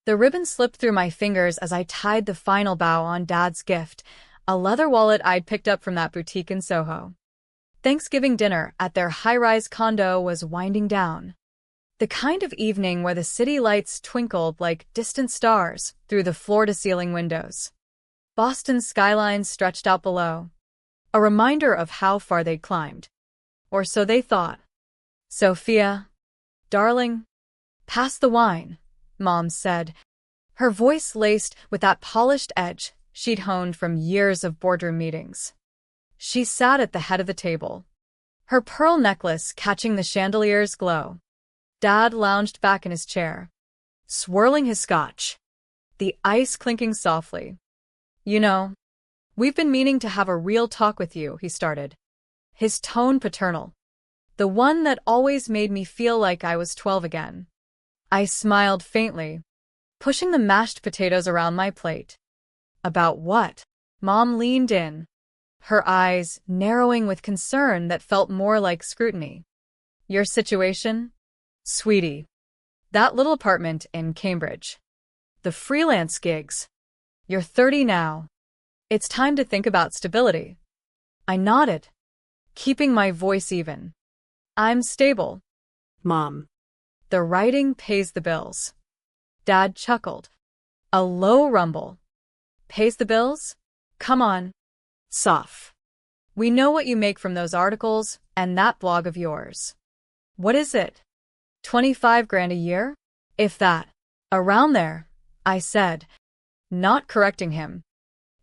The ribbon slipped through my fingers as I tied the final bow on Dad's gift, a leather wallet I'd picked up from that boutique in Soho. Thanksgiving dinner at their high-rise condo was winding down. The kind of evening where the city lights twinkled like distant stars through the floor-to-ceiling windows. Boston's skyline stretched out below, a reminder of how far they'd climbed. Or so they thought. "Sophia, darling, pass the wine," Mom said, her voice laced with that polished edge she'd honed from years of boardroom meetings. She sat at the head of the table, her pearl necklace catching the chandelier's glow. Dad lounged back in his chair, swirling his scotch, the ice clinking softly. "You know, we've been meaning to have a real talk with you," he started, his tone paternal, the one that always made me feel like I was 12 again. I smiled faintly, pushing the mashed potatoes around my plate. "About what?" Mom leaned in, her eyes narrowing with concern that felt more like scrutiny. "Your situation, sweetie. That little apartment in Cambridge. The freelance gigs. You're 30 now. It's time to think about stability." I nodded, keeping my voice even. "I'm stable, Mom. The writing pays the bills." Dad chuckled. A low rumble. "Pays the bills? Come on. Soph. We know what you make from those articles and that blog of yours. What is it? 25 grand a year? If that." "Around there," I said, not correcting him.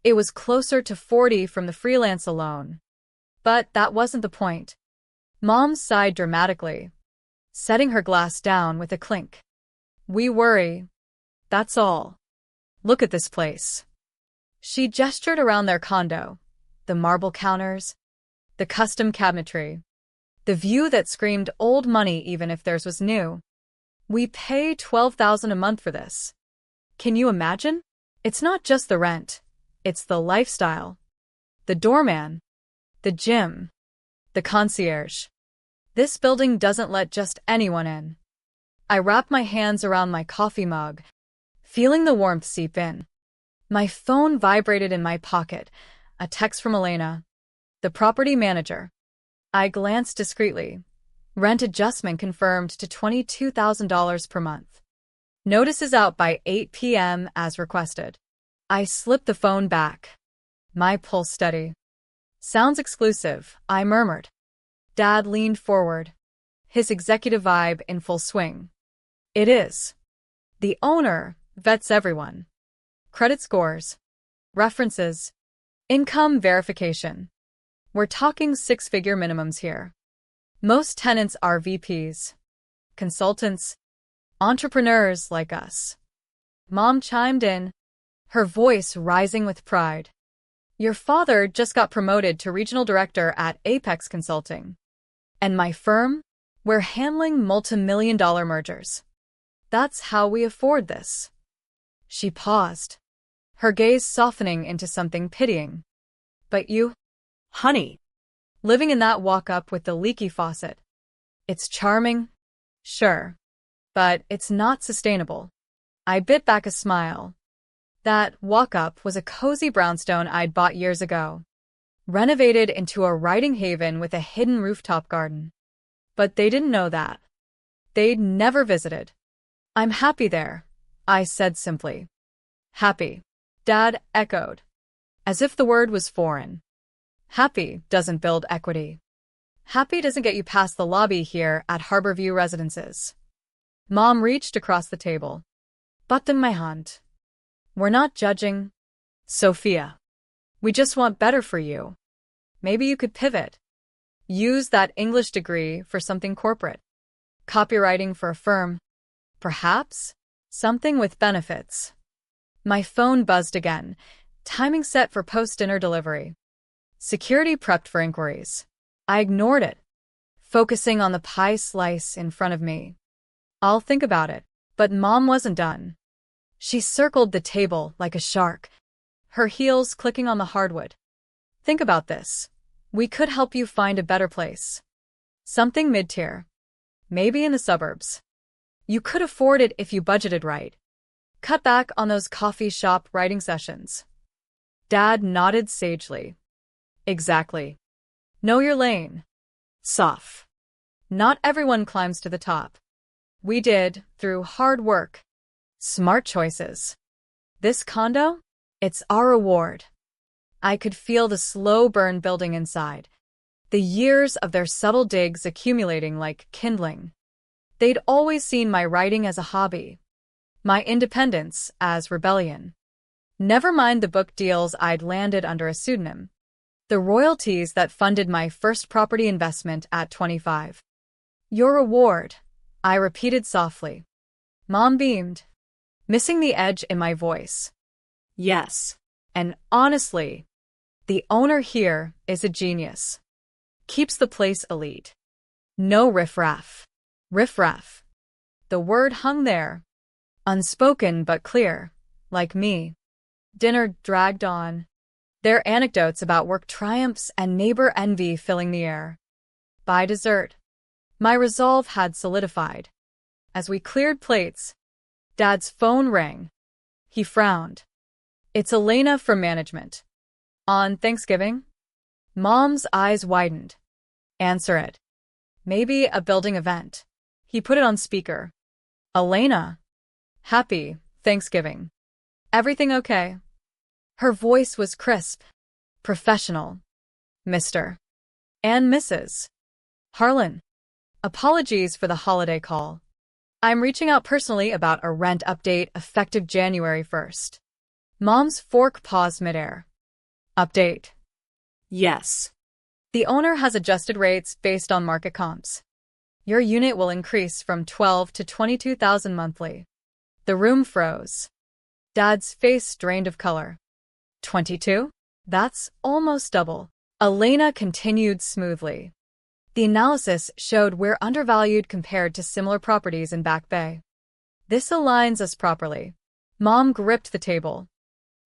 It was closer to 40 from the freelance alone. But that wasn't the point. Mom sighed dramatically, setting her glass down with a clink. "We worry. That's all. Look at this place." She gestured around their condo, the marble counters, the custom cabinetry, the view that screamed old money even if theirs was new. "We pay $12,000 a month for this. Can you imagine? It's not just the rent, it's the lifestyle. The doorman, the gym, the concierge. This building doesn't let just anyone in." I wrapped my hands around my coffee mug, feeling the warmth seep in. My phone vibrated in my pocket, a text from Elena, the property manager. I glanced discreetly. Rent adjustment confirmed to $22,000 per month. Notice is out by 8 p.m. as requested. I slipped the phone back, my pulse steady. "Sounds exclusive," I murmured. Dad leaned forward, his executive vibe in full swing. "It is. The owner vets everyone. Credit scores, references, income verification. We're talking six-figure minimums here. Most tenants are VPs, consultants, entrepreneurs like us." Mom chimed in, her voice rising with pride. "Your father just got promoted to regional director at Apex Consulting. And my firm? We're handling multi-million-dollar mergers. That's how we afford this." She paused, her gaze softening into something pitying. "But you, honey, living in that walk-up with the leaky faucet. It's charming, sure, but it's not sustainable." I bit back a smile. That walk-up was a cozy brownstone I'd bought years ago, renovated into a writing haven with a hidden rooftop garden. But they didn't know that. They'd never visited. "I'm happy there," I said simply. "Happy," Dad echoed, as if the word was foreign. "Happy doesn't build equity. Happy doesn't get you past the lobby here at Harborview Residences." Mom reached across the table, buttoned my hand. "We're not judging, Sophia. We just want better for you. Maybe you could pivot. Use that English degree for something corporate. Copywriting for a firm. Perhaps something with benefits." My phone buzzed again, timing set for post-dinner delivery. Security prepped for inquiries. I ignored it, focusing on the pie slice in front of me. "I'll think about it." But Mom wasn't done. She circled the table like a shark, her heels clicking on the hardwood. "Think about this. We could help you find a better place. Something mid-tier. Maybe in the suburbs. You could afford it if you budgeted right. Cut back on those coffee shop writing sessions. Dad nodded sagely. Exactly. Know your lane. Soft. Not everyone climbs to the top. We did, through hard work. Smart choices. This condo? It's our reward. I could feel the slow burn building inside, the years of their subtle digs accumulating like kindling. They'd always seen my writing as a hobby, my independence as rebellion. Never mind the book deals I'd landed under a pseudonym, the royalties that funded my first property investment at 25. Your reward, I repeated softly. Mom beamed, missing the edge in my voice. Yes, and honestly, the owner here is a genius. Keeps the place elite. No riffraff. Riffraff. The word hung there, unspoken but clear, like me. Dinner dragged on, their anecdotes about work triumphs and neighbor envy filling the air. By dessert, my resolve had solidified. As we cleared plates, Dad's phone rang. He frowned. It's Elena from management. On Thanksgiving? Mom's eyes widened. Answer it. Maybe a building event. He put it on speaker. Elena. Happy Thanksgiving. Everything okay? Her voice was crisp, professional. Mr. and Mrs. Harlan. Apologies for the holiday call. I'm reaching out personally about a rent update effective January 1st. Mom's fork paused midair. Update. Yes. The owner has adjusted rates based on market comps. Your unit will increase from $12,000 to $22,000 monthly. The room froze. Dad's face drained of color. 22? That's almost double. Elena continued smoothly. The analysis showed we're undervalued compared to similar properties in Back Bay. This aligns us properly. Mom gripped the table.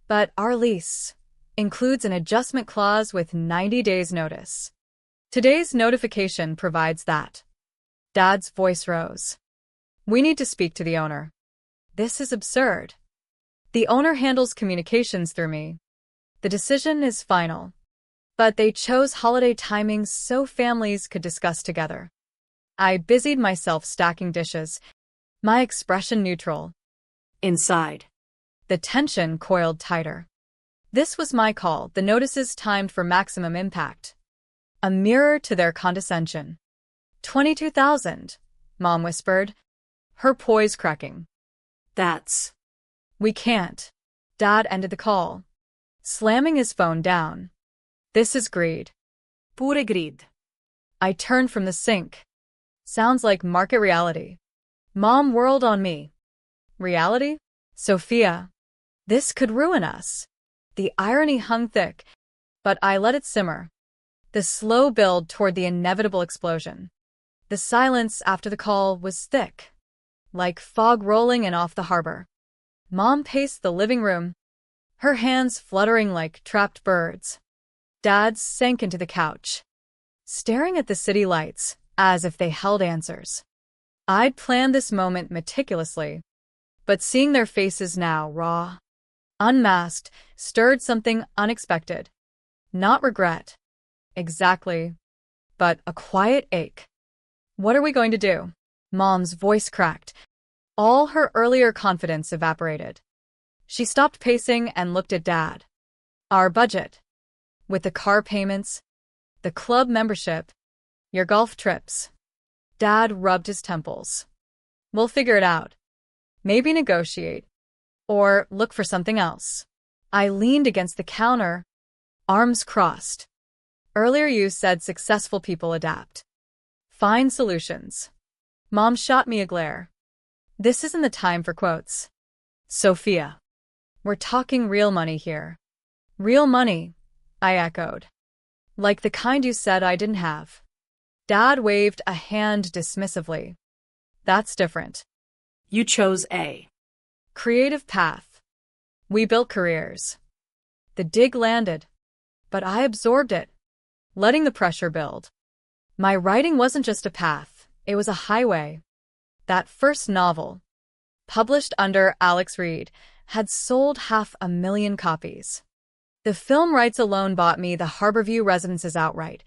But our lease includes an adjustment clause with 90 days notice. Today's notification provides that. Dad's voice rose. We need to speak to the owner. This is absurd. The owner handles communications through me. The decision is final. But they chose holiday timings so families could discuss together. I busied myself stacking dishes, my expression neutral. Inside, the tension coiled tighter. This was my call, the notices timed for maximum impact. A mirror to their condescension. 22,000, Mom whispered, her poise cracking. That's. We can't. Dad ended the call, slamming his phone down. This is greed. Pure greed. I turned from the sink. Sounds like market reality. Mom whirled on me. Reality? Sophia. This could ruin us. The irony hung thick, but I let it simmer. The slow build toward the inevitable explosion. The silence after the call was thick, like fog rolling in off the harbor. Mom paced the living room, her hands fluttering like trapped birds. Dad sank into the couch, staring at the city lights as if they held answers. I'd planned this moment meticulously, but seeing their faces now, raw, unmasked, stirred something unexpected. Not regret. Exactly. But a quiet ache. What are we going to do? Mom's voice cracked. All her earlier confidence evaporated. She stopped pacing and looked at Dad. Our budget. With the car payments, the club membership, your golf trips. Dad rubbed his temples. We'll figure it out. Maybe negotiate. Or look for something else. I leaned against the counter, arms crossed. Earlier you said successful people adapt. Find solutions. Mom shot me a glare. This isn't the time for quotes. Sophia. We're talking real money here. Real money, I echoed. Like the kind you said I didn't have. Dad waved a hand dismissively. That's different. You chose a creative path. We built careers. The dig landed, but I absorbed it, letting the pressure build. My writing wasn't just a path, it was a highway. That first novel, published under Alex Reed, had sold 500,000 copies. The film rights alone bought me the Harborview Residences outright,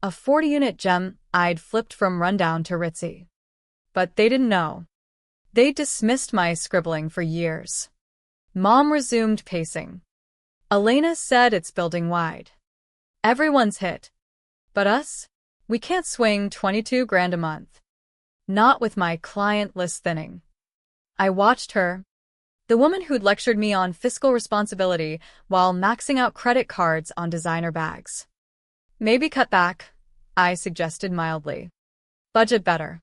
a 40-unit gem I'd flipped from rundown to ritzy. But they didn't know. They dismissed my scribbling for years. Mom resumed pacing. Elena said it's building wide. Everyone's hit. But us? We can't swing 22 grand a month. Not with my client list thinning. I watched her. The woman who'd lectured me on fiscal responsibility while maxing out credit cards on designer bags. Maybe cut back, I suggested mildly. Budget better.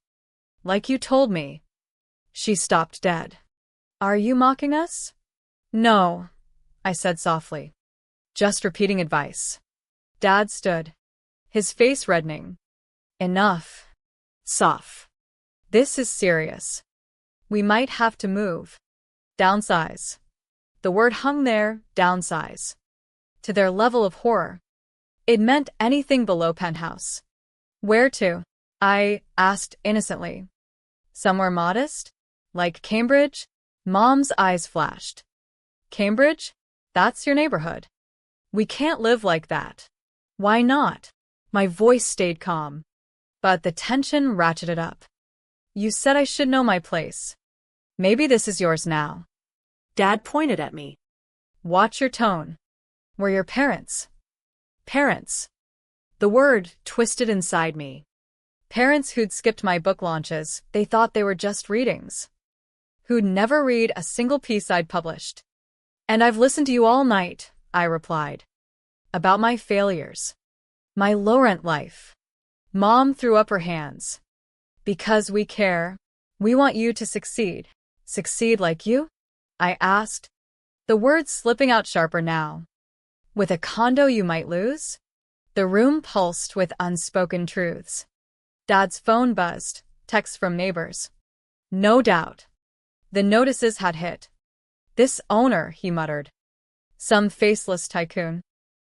Like you told me. She stopped dead. Are you mocking us? No, I said softly. Just repeating advice. Dad stood, his face reddening. Enough. Soft. This is serious. We might have to move. Downsize. The word hung there, downsize. To their level of horror. It meant anything below penthouse. Where to? I asked innocently. Somewhere modest? Like Cambridge? Mom's eyes flashed. Cambridge? That's your neighborhood. We can't live like that. Why not? My voice stayed calm. But the tension ratcheted up. You said I should know my place. Maybe this is yours now. Dad pointed at me. Watch your tone. We're your parents. Parents. The word twisted inside me. Parents who'd skipped my book launches, they thought they were just readings. Who'd never read a single piece I'd published. And I've listened to you all night, I replied. About my failures. My low-rent life. Mom threw up her hands. Because we care. We want you to succeed. Succeed like you? I asked. The words slipping out sharper now. With a condo you might lose? The room pulsed with unspoken truths. Dad's phone buzzed, texts from neighbors. No doubt. The notices had hit. This owner, he muttered. Some faceless tycoon.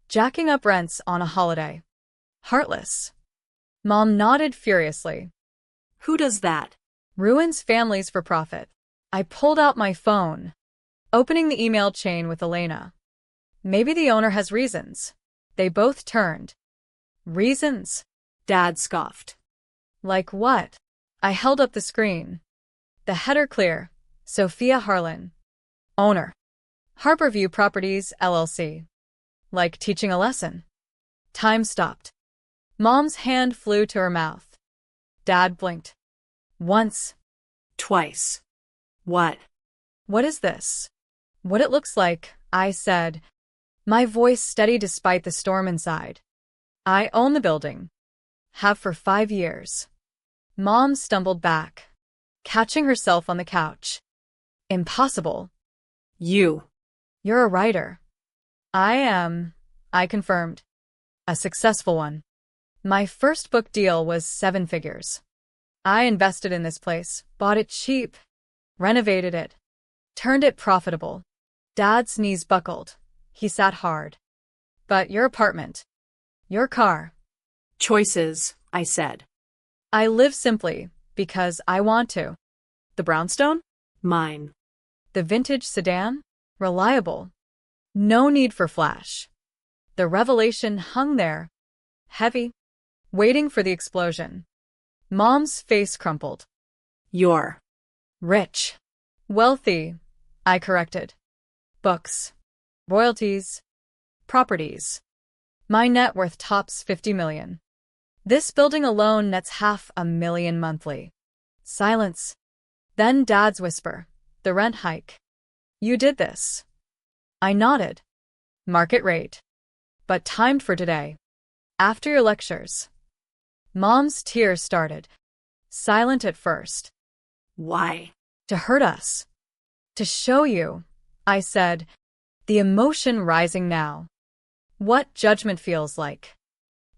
Jacking up rents on a holiday. Heartless. Mom nodded furiously. Who does that? Ruins families for profit. I pulled out my phone, opening the email chain with Elena. Maybe the owner has reasons. They both turned. Reasons? Dad scoffed. Like what? I held up the screen. The header clear. Sophia Harlan. Owner. Harborview Properties, LLC. Like teaching a lesson. Time stopped. Mom's hand flew to her mouth. Dad blinked. Once. Twice. What? What is this? What it looks like, I said. My voice steady despite the storm inside. I own the building. Have for 5 years. Mom stumbled back, catching herself on the couch. Impossible. You. You're a writer. I am, I confirmed. A successful one. My first book deal was 7 figures. I invested in this place, bought it cheap, renovated it, turned it profitable. Dad's knees buckled. He sat hard. But your apartment. Your car. Choices, I said. I live simply, because I want to. The brownstone? Mine. The vintage sedan? Reliable. No need for flash. The revelation hung there, heavy, waiting for the explosion. Mom's face crumpled. You're rich. Wealthy, I corrected. Books. Royalties. Properties. My net worth tops 50 million. This building alone nets 500,000 monthly. Silence. Then Dad's whisper. The rent hike. You did this. I nodded. Market rate. But timed for today. After your lectures. Mom's tears started. Silent at first. Why? To hurt us. To show you, I said, the emotion rising now. What judgment feels like.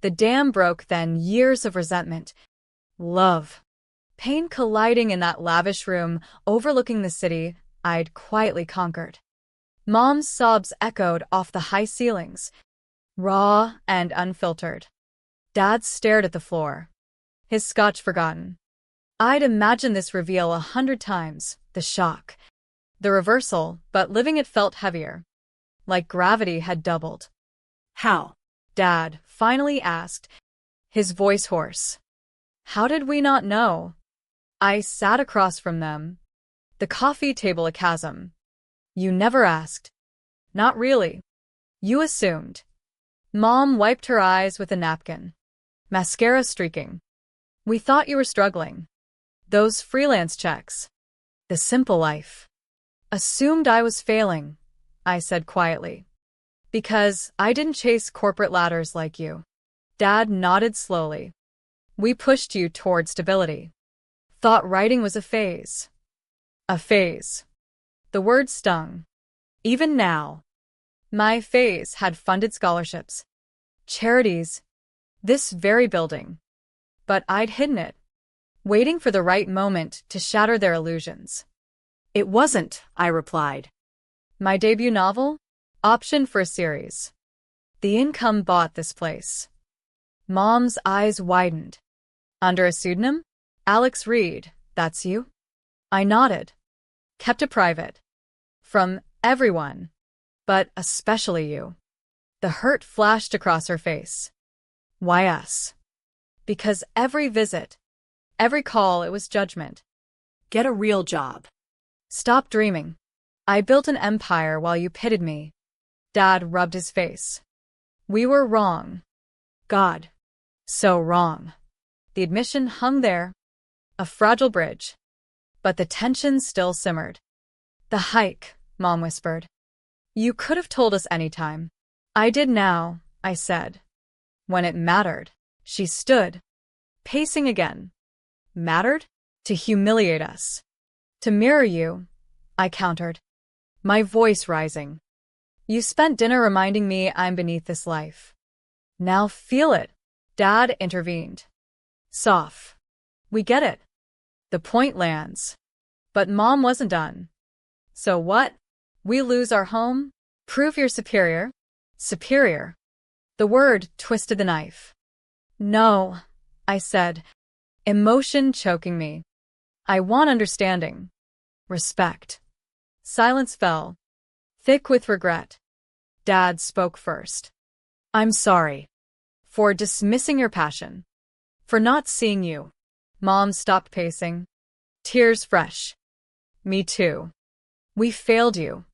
The dam broke then, years of resentment. Love. Pain colliding in that lavish room, overlooking the city I'd quietly conquered. Mom's sobs echoed off the high ceilings, raw and unfiltered. Dad stared at the floor, his scotch forgotten. I'd imagined this reveal 100 times, the shock, the reversal, but living it felt heavier, like gravity had doubled. How? Dad finally asked, his voice hoarse. How did we not know? I sat across from them, the coffee table a chasm. You never asked. Not really. You assumed. Mom wiped her eyes with a napkin, mascara streaking. We thought you were struggling. Those freelance checks. The simple life. Assumed I was failing, I said quietly. Because I didn't chase corporate ladders like you. Dad nodded slowly. We pushed you toward stability. Thought writing was a phase. A phase. The word stung. Even now. My phase had funded scholarships, charities, this very building. But I'd hidden it, waiting for the right moment to shatter their illusions. It wasn't, I replied. My debut novel? Option for a series. The income bought this place. Mom's eyes widened. Under a pseudonym? Alex Reed, that's you? I nodded. Kept it private. From everyone. But especially you. The hurt flashed across her face. Why us? Because every visit, every call, it was judgment. Get a real job. Stop dreaming. I built an empire while you pitted me. Dad rubbed his face. We were wrong. God. So wrong. The admission hung there, a fragile bridge. But the tension still simmered. The hike, Mom whispered. You could have told us any time. I did now, I said. When it mattered. She stood, pacing again. Mattered? To humiliate us. To mirror you, I countered, my voice rising. You spent dinner reminding me I'm beneath this life. Now feel it, Dad intervened. Soft. We get it. The point lands. But Mom wasn't done. So what? We lose our home? Prove you're superior? Superior. The word twisted the knife. No, I said, emotion choking me. I want understanding. Respect. Silence fell, thick with regret. Dad spoke first. I'm sorry. For dismissing your passion. For not seeing you. Mom stopped pacing. Tears fresh. Me too. We failed you.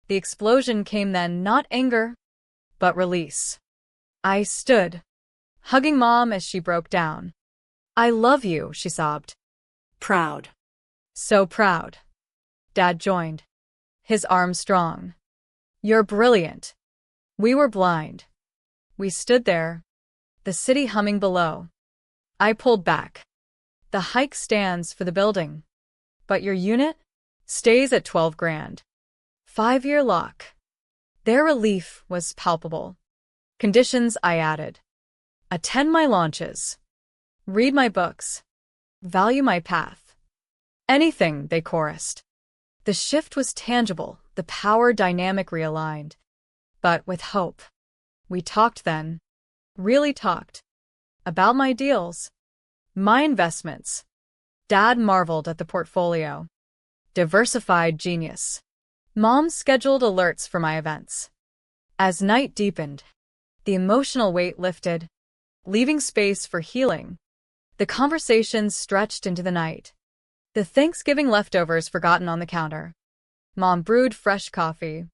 The explosion came then, not anger, but release. I stood, hugging Mom as she broke down. I love you, she sobbed. Proud. So proud. Dad joined, his arms strong. You're brilliant. We were blind. We stood there, the city humming below. I pulled back. The hike stands for the building. But your unit stays at 12 grand. 5-year lock. Their relief was palpable. Conditions, I added. Attend my launches. Read my books. Value my path. Anything, they chorused. The shift was tangible, the power dynamic realigned. But with hope. We talked then. Really talked. About my deals. My investments. Dad marveled at the portfolio. Diversified genius. Mom scheduled alerts for my events. As night deepened, the emotional weight lifted, leaving space for healing. The conversations stretched into the night. The Thanksgiving leftovers forgotten on the counter. Mom brewed fresh coffee,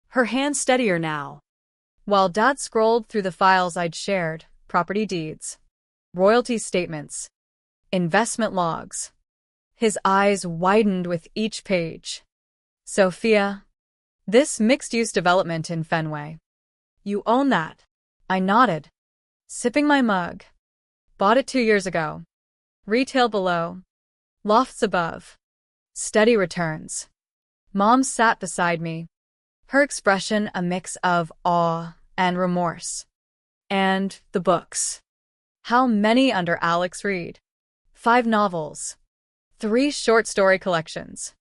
her hand steadier now, while Dad scrolled through the files I'd shared, property deeds, royalty statements, investment logs. His eyes widened with each page. Sophia, this mixed-use development in Fenway. You own that. I nodded, sipping my mug. Bought it 2 years ago. Retail below. Lofts above. Steady returns. Mom sat beside me, her expression a mix of awe and remorse. And the books. How many under Alex Reed? 5 novels. 3 short story collections.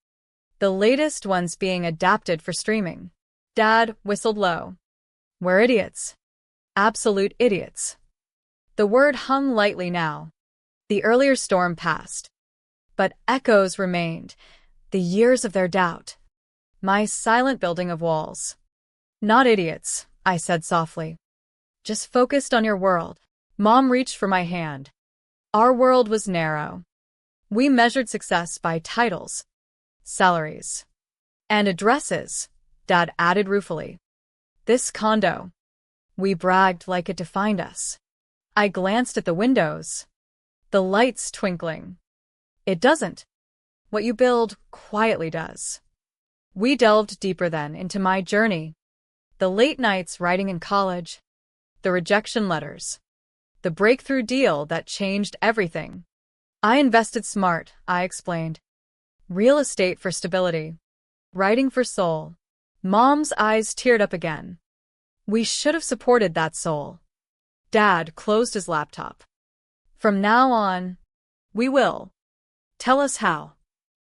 The latest ones being adapted for streaming. Dad whistled low. We're idiots. Absolute idiots. The word hung lightly now. The earlier storm passed. But echoes remained, the years of their doubt. My silent building of walls. Not idiots, I said softly. Just focused on your world. Mom reached for my hand. Our world was narrow. We measured success by titles, salaries, and addresses, Dad added ruefully. This condo. We bragged like it defined us. I glanced at the windows. The lights twinkling. It doesn't. What you build quietly does. We delved deeper then into my journey. The late nights writing in college. The rejection letters. The breakthrough deal that changed everything. I invested smart, I explained. Real estate for stability. Writing for soul. Mom's eyes teared up again. We should have supported that soul. Dad closed his laptop. From now on, we will. Tell us how.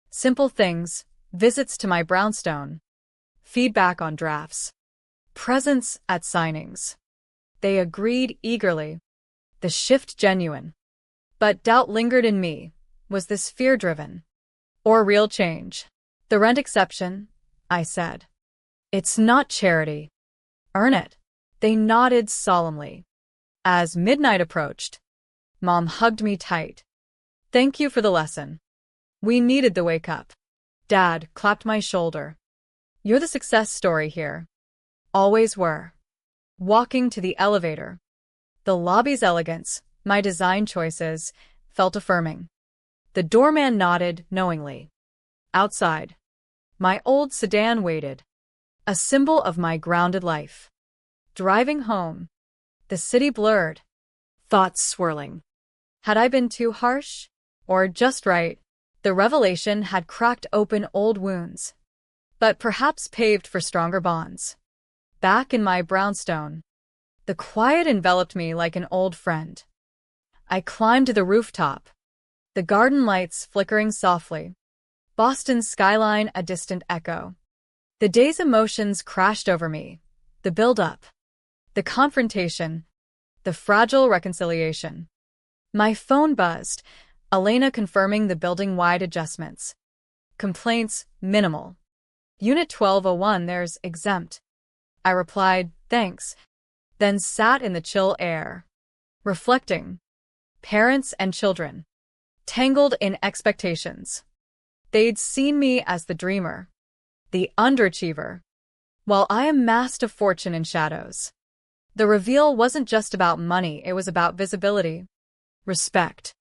Simple things, visits to my brownstone, feedback on drafts, presence at signings. They agreed eagerly. The shift genuine. But doubt lingered in me. Was this fear-driven? Or real change? The rent exception, I said. It's not charity. Earn it. They nodded solemnly. As midnight approached, Mom hugged me tight. Thank you for the lesson. We needed the wake-up. Dad clapped my shoulder. You're the success story here. Always were. Walking to the elevator. The lobby's elegance, my design choices, felt affirming. The doorman nodded knowingly. Outside, my old sedan waited, a symbol of my grounded life. Driving home, the city blurred, thoughts swirling. Had I been too harsh? Or just right? The revelation had cracked open old wounds, but perhaps paved for stronger bonds. Back in my brownstone, the quiet enveloped me like an old friend. I climbed to the rooftop, the garden lights flickering softly, Boston's skyline a distant echo. The day's emotions crashed over me, the build-up, the confrontation, the fragile reconciliation. My phone buzzed, Elena confirming the building-wide adjustments. Complaints, minimal. Unit 1201, there's exempt. I replied, thanks, then sat in the chill air, reflecting. Parents and children, tangled in expectations. They'd seen me as the dreamer, the underachiever, while I amassed a fortune in shadows. The reveal wasn't just about money, it was about visibility, respect.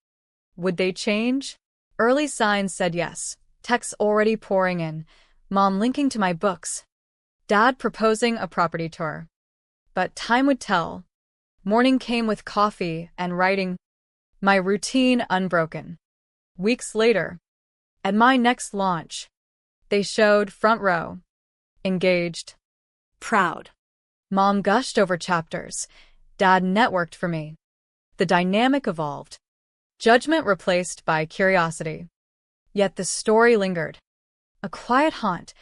Would they change? Early signs said yes, texts already pouring in, Mom linking to my books, Dad proposing a property tour. But time would tell. Morning came with coffee and writing, my routine unbroken. Weeks later, at my next launch, they showed front row, engaged, proud. Mom gushed over chapters, Dad networked for me. The dynamic evolved. Judgment replaced by curiosity. Yet the story lingered. A quiet haunt.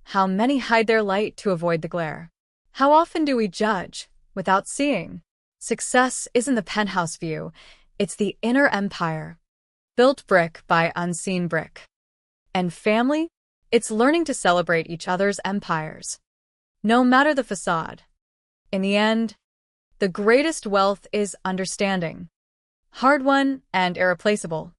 How many hide their light to avoid the glare? How often do we judge without seeing? Success isn't the penthouse view, it's the inner empire, built brick by unseen brick. And family? It's learning to celebrate each other's empires, no matter the facade. In the end, the greatest wealth is understanding. Hard-won and irreplaceable.